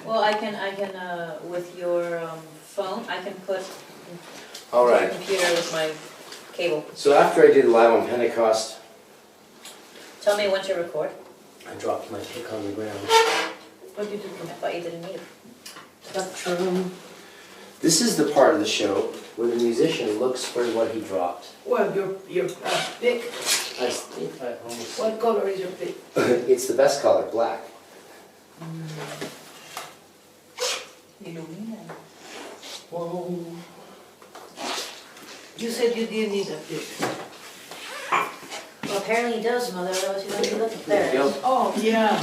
Well, I can, with your phone, I can put All to right. the computer with my cable. So after I did Live on Pentecost, Tell me when to record. I dropped my pick on the ground. What did you do? I thought you didn't need it. Spectrum. This is the part of the show where the musician looks for what he dropped. Well, your pick, I think I almost... what color is your pick? It's the best color, black. Illumina. Whoa. You said you didn't need a pick. Well, apparently he does, Mother, otherwise you don't be looking There you there. go. Oh, yeah.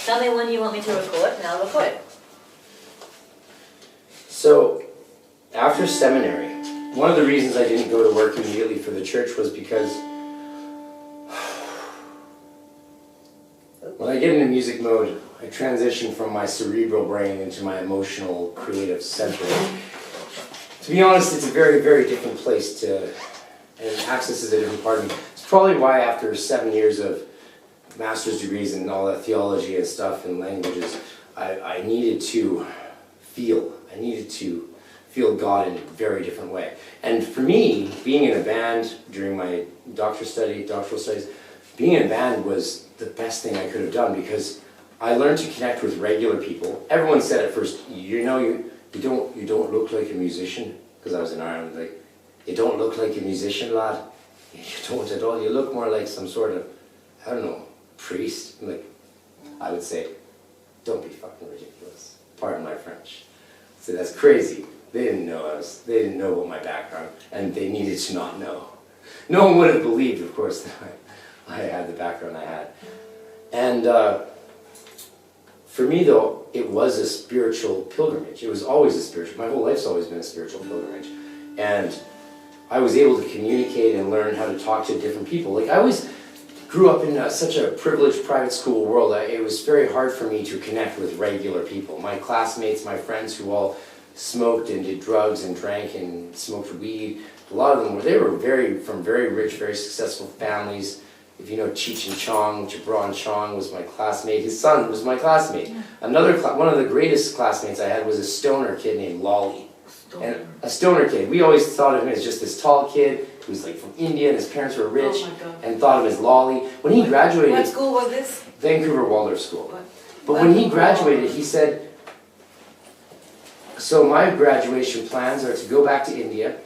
Tell me when you want me to record, and I'll record it. So, after seminary, one of the reasons I didn't go to work immediately for the church was because when I get into music mode, I transition from my cerebral brain into my emotional, creative center. To be honest, it's a very, very different place to, and access is a different part of me. It's probably why after 7 years of master's degrees and all that theology and stuff and languages, I needed to feel. I needed to feel God in a very different way. And for me, being in a band during my doctoral studies, being in a band was the best thing I could have done because I learned to connect with regular people. Everyone said at first, you know, you don't look like a musician, because I was in Ireland, like, you don't look like a musician, lad. You don't at all. You look more like some sort of, I don't know, priest. Like, I would say, don't be fucking ridiculous. Pardon my French. So that's crazy. They didn't know they didn't know about my background, and they needed to not know. No one would have believed, of course, that I had the background I had. And for me, though, it was a spiritual pilgrimage. It was always a spiritual, my whole life's always been a spiritual pilgrimage. And I was able to communicate and learn how to talk to different people. Like, I always grew up in such a privileged private school world. It was very hard for me to connect with regular people. My classmates, my friends who all smoked and did drugs and drank and smoked weed, a lot of them were from very rich, very successful families. If you know Cheech and Chong, Jabron Chong was my classmate. His son was my classmate. One of the greatest classmates I had was a stoner kid named Lolly. And a stoner kid. We always thought of him as just this tall kid who was like from India and his parents were rich and thought of him as Lolly. When he graduated... What school was this? Vancouver Waldorf School. But when he graduated, he said, so my graduation plans are to go back to India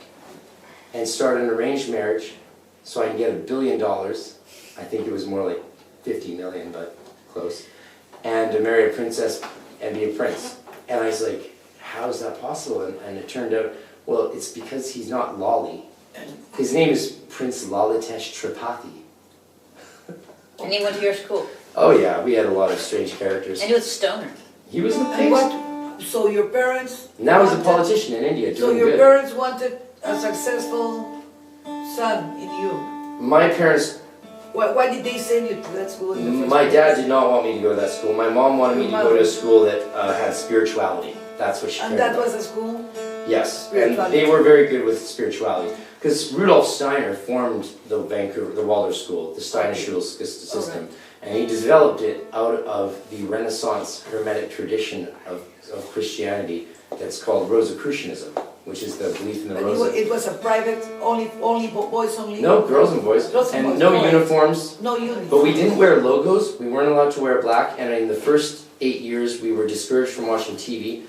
and start an arranged marriage so I can get $1 billion. I think it was more like 50 million, but close. And to marry a princess and be a prince. And I was like, how is that possible? And it turned out, well, it's because he's not Lolly. His name is Prince Lalitesh Tripathi. And he went to your school. Oh yeah, we had a lot of strange characters. And he was a stoner. He was the And pig. what, so your parents... Now he's a wanted- politician in India, So doing your good. parents wanted a successful son in you. My parents, Why did they send you to that school in the first my place? dad did not want me to go to that school. My mom wanted me to go to a school that had spirituality. That's what she And cared that about. was a school? Yes, and Spirituality. they were very good with spirituality. Because Rudolf Steiner formed the Waldorf School, the Steiner Schule system, and he developed it out of the Renaissance Hermetic tradition of Christianity that's called Rosicrucianism, which is the belief in the But Rose. it was a private, only boys only? No, girls and boys, Girls and and boys, no boys. uniforms. No uniform. But we didn't wear logos. We weren't allowed to wear black, and in the first 8 years, we were discouraged from watching TV.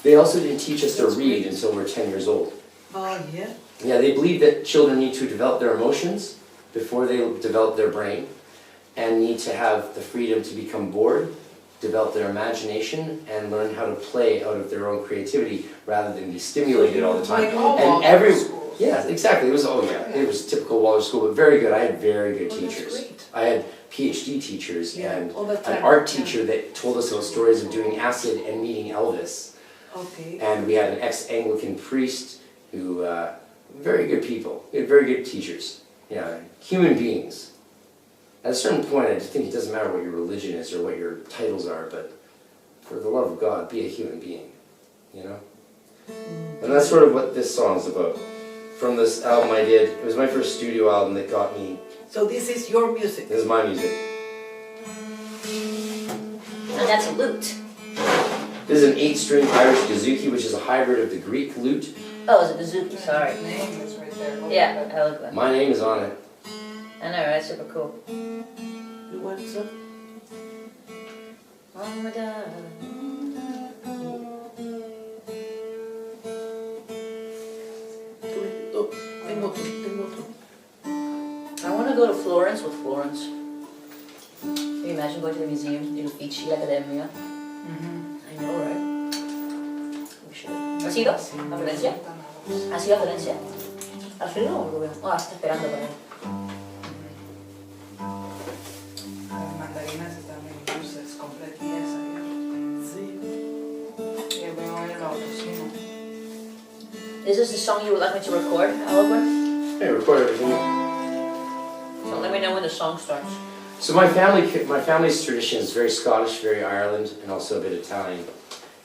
They also didn't teach us to read until we're 10 years old. Oh, yeah? Yeah, they believe that children need to develop their emotions before they develop their brain, and need to have the freedom to become bored, develop their imagination, and learn how to play out of their own creativity rather than be stimulated all the time. Like all And Waldorf schools. yeah, exactly. It was it was typical Waldorf school, but very good. I had very good Oh, that's teachers. great. I had PhD teachers Yeah, and all the an time, art yeah. teacher that told us about stories of doing acid and meeting Elvis. Okay. And we had an ex-Anglican priest who, very good people. We had very good teachers. Yeah, human beings. At a certain point, I just think it doesn't matter what your religion is or what your titles are, but for the love of God, be a human being, you know? And that's sort of what this song's about. From this album I did, it was my first studio album that got me, So this is your music? this is my music. And that's a lute. This is an 8-string Irish gazooki, which is a hybrid of the Greek lute. Oh, it's a bouzouki, sorry. Name is right there. Look Yeah, at that. eloquent. My name is on it. I know, right? Super cool. You want some? Oh my god. Oh, tengo otro, tengo otro. I want to go to Florence with Florence. Can you imagine going to the museum, the Uffizi, l'Accademia? I know, right? We should. ¿Has ido a Florencia? ¿Has ido a Florencia? ¿Has ido o Rubén? Ah, está esperando para él. Las mandarinas están bien dulces, compré 10 ayer. Sí. Y veo en la oficina. Is this the song you would like me to record, Eloquent? Hey, record everything. So let me know when the song starts. So my family's tradition is very Scottish, very Ireland, and also a bit Italian.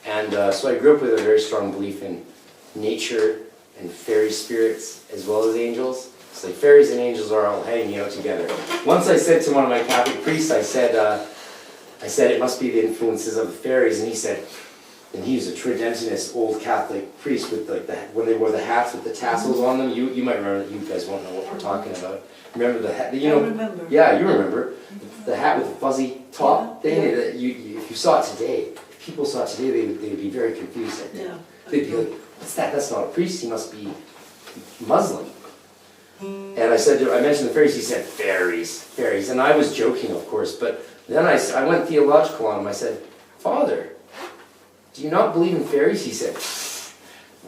And so I grew up with a very strong belief in nature and fairy spirits as well as angels. It's like fairies and angels are all hanging out together. Once I said to one of my Catholic priests, I said it must be the influences of the fairies, and he said, and he was a Tridentinist old Catholic priest with like when they wore the hats with the tassels on them. You might remember. You guys won't know what we're talking about. Remember the hat? You know. I remember. Yeah, you remember the hat with the fuzzy top thing. That if you saw it today, if people saw it today, they'd be very confused. I think. Yeah. They'd be like, "What's that? That's not a priest. He must be Muslim." And I mentioned the fairies. He said, "Fairies," and I was joking, of course. But then I went theological on him. I said, "Father, do you not believe in fairies?" He said,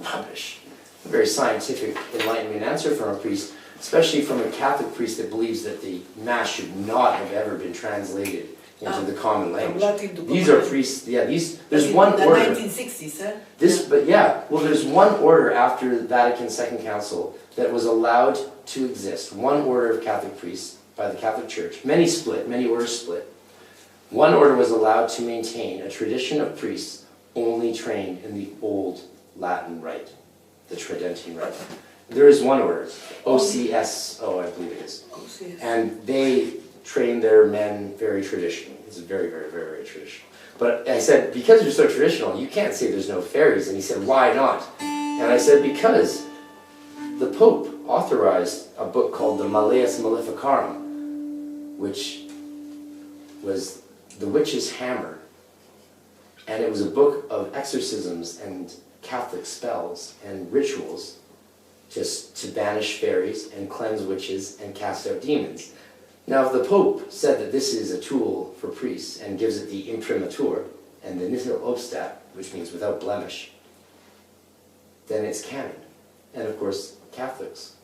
"Rubbish." A very scientific, enlightenment answer from a priest, especially from a Catholic priest that believes that the Mass should not have ever been translated into the common language. These are priests, there's one the order. 1960s, eh? There's one order after the Vatican II Council that was allowed to exist. One order of Catholic priests by the Catholic Church. Many orders split. One order was allowed to maintain a tradition of priests only trained in the old Latin rite, the Tridentine rite. There is one order, OCSO, I believe it is. And they train their men very traditionally. It's very, very, very, very traditional. But I said, because you're so traditional, you can't say there's no fairies. And he said, why not? And I said, because the Pope authorized a book called the Malleus Maleficarum, which was the witch's hammer. And it was a book of exorcisms and Catholic spells and rituals just to banish fairies and cleanse witches and cast out demons. Now, if the Pope said that this is a tool for priests and gives it the imprimatur and the nihil obstat, which means without blemish, then it's canon. And of course, Catholics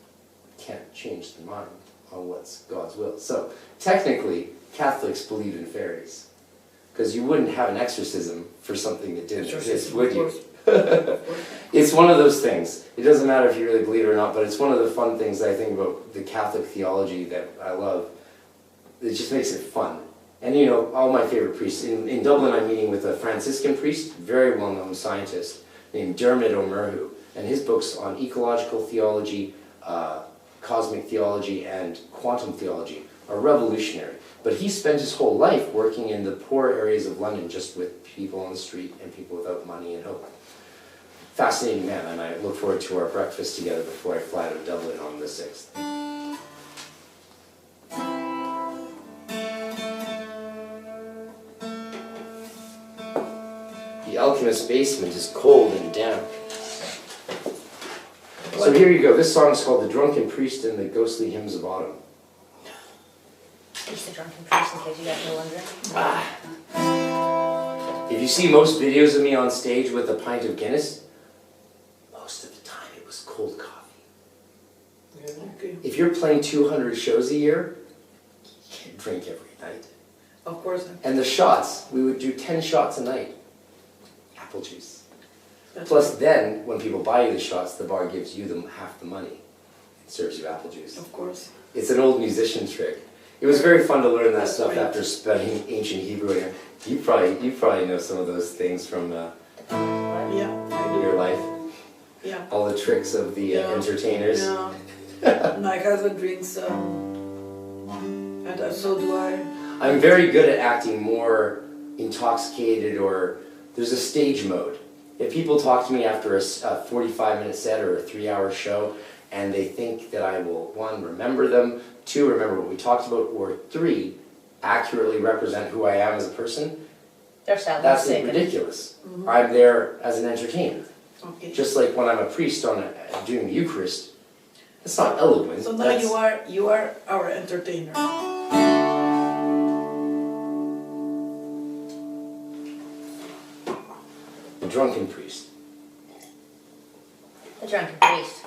can't change their mind on what's God's will. So, technically, Catholics believe in fairies. Because you wouldn't have an exorcism for something that didn't exist, would you? It's one of those things. It doesn't matter if you really believe it or not, but it's one of the fun things that I think about the Catholic theology that I love. It just makes it fun. And you know, all my favorite priests. In Dublin, I'm meeting with a Franciscan priest, very well-known scientist, named Dermot O'Murhu. And his books on ecological theology, cosmic theology, and quantum theology are revolutionary. But he spent his whole life working in the poor areas of London, just with people on the street and people without money and hope. Fascinating man, and I look forward to our breakfast together before I fly to Dublin on the 6th. The Alchemist's basement is cold and damp. So here you go. This song is called The Drunken Priest and the Ghostly Hymns of Autumn. He's the drunken priest, in case you guys are wondering. If you see most videos of me on stage with a pint of Guinness, most of the time it was cold coffee. Okay. If you're playing 200 shows a year, you can't drink every night. Of course. And the shots, we would do 10 shots a night. Apple juice. That's Plus then, when people buy you the shots, the bar gives you them half the money. It serves you apple juice. Of course. It's an old musician trick. It was very fun to learn that That's stuff right. after studying ancient Hebrew. You probably know some of those things from Yeah, I do. your life. Yeah. All the tricks of the entertainers. Yeah. My husband drinks, and so do I. I'm very good at acting more intoxicated, or there's a stage mode. If people talk to me after a 45-minute set or a 3-hour show, and they think that I will, 1, remember them, 2, remember what we talked about, or 3, accurately represent who I am as a person, that's ridiculous. I'm there as an entertainer. Okay. Just like when I'm a priest doing the Eucharist, it's not eloquent. So now you are our entertainer. The drunken priest. The drunken priest.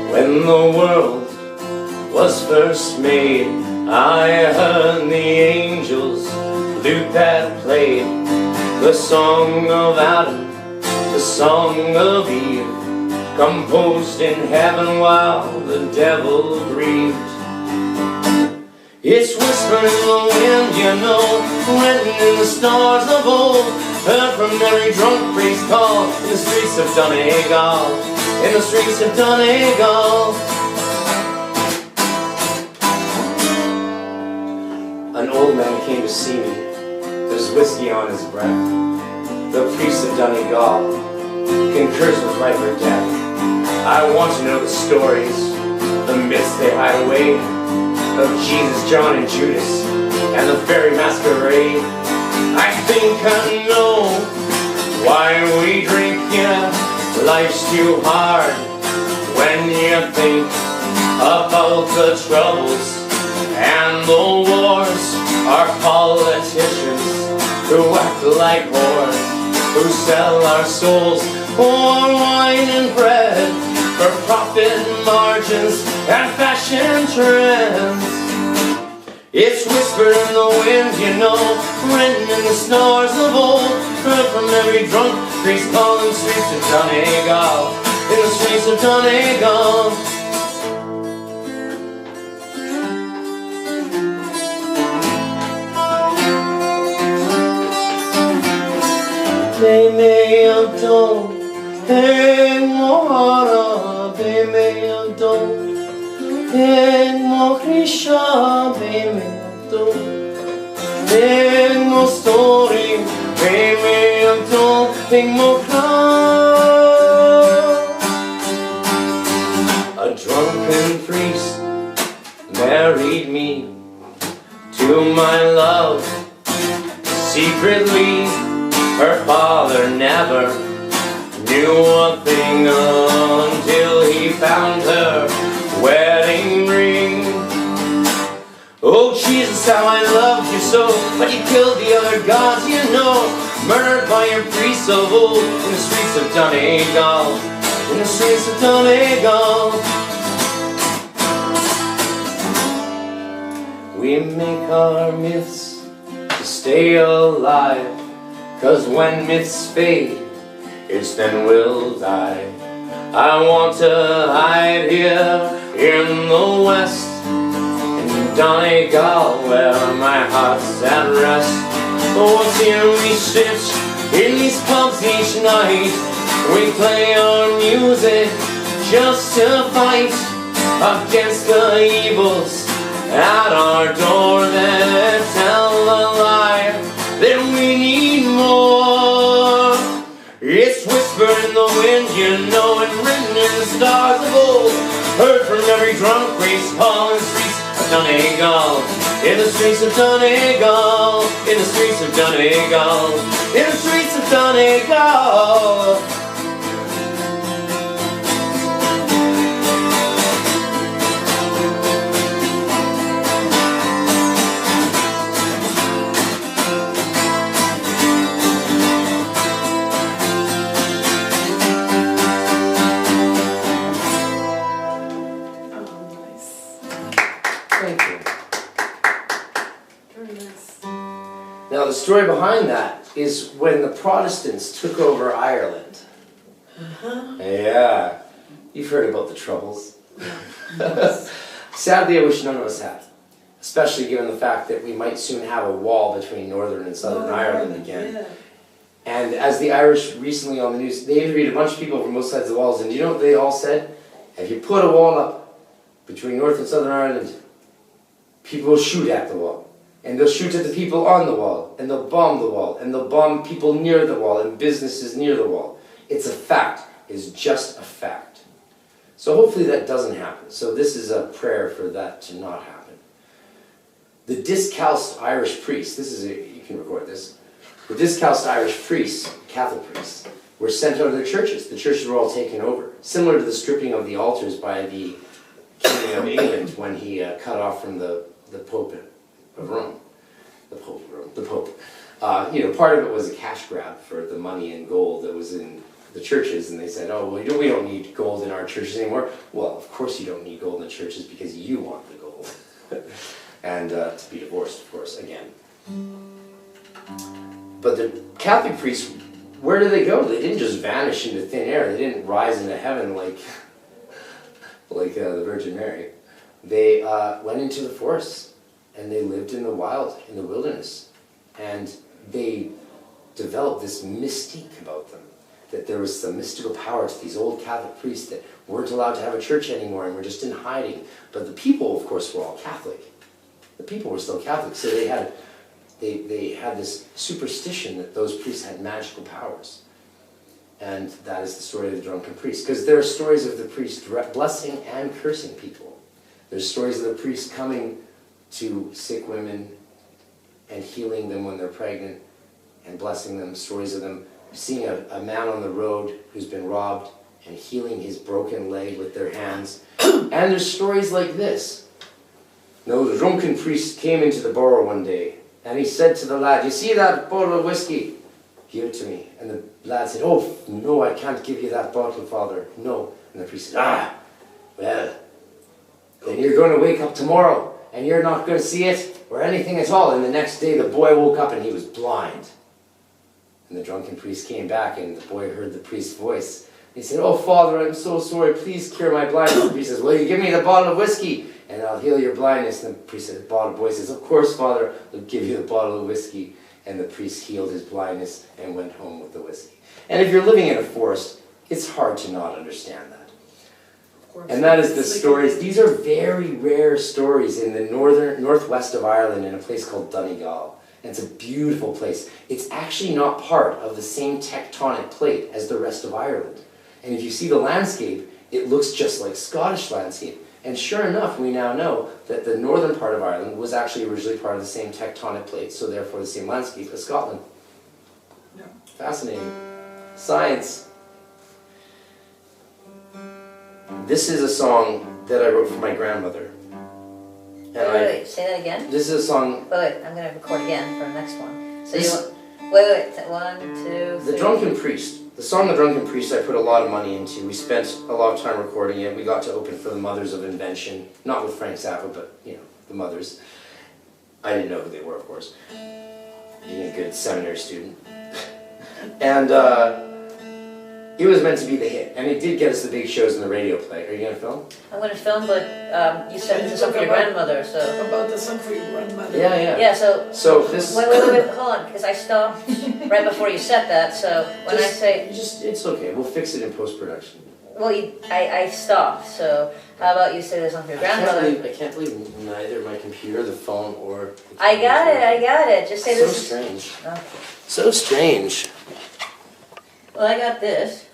When the world was first made, I heard the angels lute that played the song of Adam, the song of Eve, composed in heaven while the devil grieved. It's whispered in the wind, you know, written in the stars of old, heard from every drunk priest call in the streets of Donegal. In the streets of Donegal. An old man came to see me. There's whiskey on his breath. The priest of Donegal concurs with life or death. I want to know the stories, the myths they hide away, of Jesus, John, and Judas, and the fairy masquerade. I think I know why we drink, yeah. Life's too hard when you think about the troubles and the wars. Our politicians who act like whores, who sell our souls for wine and bread, for profit margins and fashion trends. It's whispered in the wind, you know, written in the stars of old, heard from every drunk priest calling the streets of Donegal, in the streets of Donegal. Baby, I don't hang more, baby, I don't. Tengo Krisha, baby, tengo story, baby, tengo cloud. A drunken priest married me to my love secretly. Her father never knew a thing until he found her wedding ring. Oh Jesus, how I loved you so, but you killed the other gods, you know, murdered by your priests of old, in the streets of Donegal, in the streets of Donegal. We make our myths to stay alive, 'cause when myths fade, it's then we'll die. I want to hide here in the west, in Donegal, where my heart's at rest. Once here we sit in these pubs each night, we play our music just to fight against the evils at our door that tell a lie that we need more. It's whispered in the wind, you know, and written in the stars of old, heard from every drunk priest calling the streets of Donegal, in the streets of Donegal, in the streets of Donegal, in the streets of Donegal. Oh, nice. Thank you. Now the story behind that is when the Protestants took over Ireland. Yeah, you've heard about the Troubles. Sadly, I wish none of us had. Especially given the fact that we might soon have a wall between Northern and Southern Ireland again. Yeah. And as the Irish recently on the news, they interviewed a bunch of people from both sides of the walls, and do you know what they all said? If you put a wall up between North and Southern Ireland, people will shoot at the wall. And they'll shoot at the people on the wall, and they'll bomb the wall, and they'll bomb people near the wall, and businesses near the wall. It's a fact. It's just a fact. So hopefully that doesn't happen. So this is a prayer for that to not happen. The discalced Irish priests, you can record this. The discalced Irish priests, Catholic priests, were sent out of their churches. The churches were all taken over. Similar to the stripping of the altars by the King of England when he cut off from the Pope of Rome. The Pope of Rome. The Pope. Part of it was a cash grab for the money and gold that was in the churches, and they said, oh, well, we don't need gold in our churches anymore. Well, of course you don't need gold in the churches because you want the gold. And to be divorced, of course, again. But the Catholic priests, where did they go? They didn't just vanish into thin air. They didn't rise into heaven like the Virgin Mary. They went into the forests, and they lived in the wild, in the wilderness. And they developed this mystique about them, that there was some mystical power to these old Catholic priests that weren't allowed to have a church anymore and were just in hiding. But the people, of course, were all Catholic. The people were still Catholic, so they had this superstition that those priests had magical powers. And that is the story of the drunken priest. Because there are stories of the priest blessing and cursing people. There's stories of the priest coming to sick women and healing them when they're pregnant and blessing them. Stories of them seeing a man on the road who's been robbed and healing his broken leg with their hands. And there's stories like this. No, the drunken priest came into the bar one day, and he said to the lad, you see that bottle of whiskey? Give it to me. And the lad said, oh, no, I can't give you that bottle, Father. No. And the priest said, well, then you're going to wake up tomorrow, and you're not going to see it, or anything at all. And the next day, the boy woke up, and he was blind. And the drunken priest came back, and the boy heard the priest's voice. He said, oh, Father, I'm so sorry, please cure my blindness. The priest says, well, you give me the bottle of whiskey, and I'll heal your blindness. And the priest said, the boy says, of course, Father, I'll give you the bottle of whiskey. And the priest healed his blindness and went home with the whiskey. And if you're living in a forest, it's hard to not understand that. And that is the stories. These are very rare stories in the northwest of Ireland in a place called Donegal. And it's a beautiful place. It's actually not part of the same tectonic plate as the rest of Ireland. And if you see the landscape, it looks just like Scottish landscape. And sure enough, we now know that the northern part of Ireland was actually originally part of the same tectonic plate, so therefore the same landscape as Scotland. Yeah. Fascinating. Science. This is a song that I wrote for my grandmother. And Wait, say that again? This is a song... Wait, I'm going to record again for the next one. So This- you want... Wait, 1, 2, 3... The Drunken Priest. The song The Drunken Priest I put a lot of money into. We spent a lot of time recording it. We got to open for the Mothers of Invention. Not with Frank Zappa, but, the Mothers. I didn't know who they were, of course. Being a good seminary student. And it was meant to be the hit. And it did get us the big shows in the radio play. Are you going to film? I'm going to film, but you said it's a song for your grandmother, so... About the song for your grandmother. Yeah. Yeah, so... So this... Wait, hold on, because I stopped right before you said that, so when I say... It's okay. We'll fix it in post-production. Well, I stopped, so how about you say the song for your grandmother? I can't believe neither my computer, the phone, or... I got it, just say So this... strange. Okay. So strange. Well, I got this.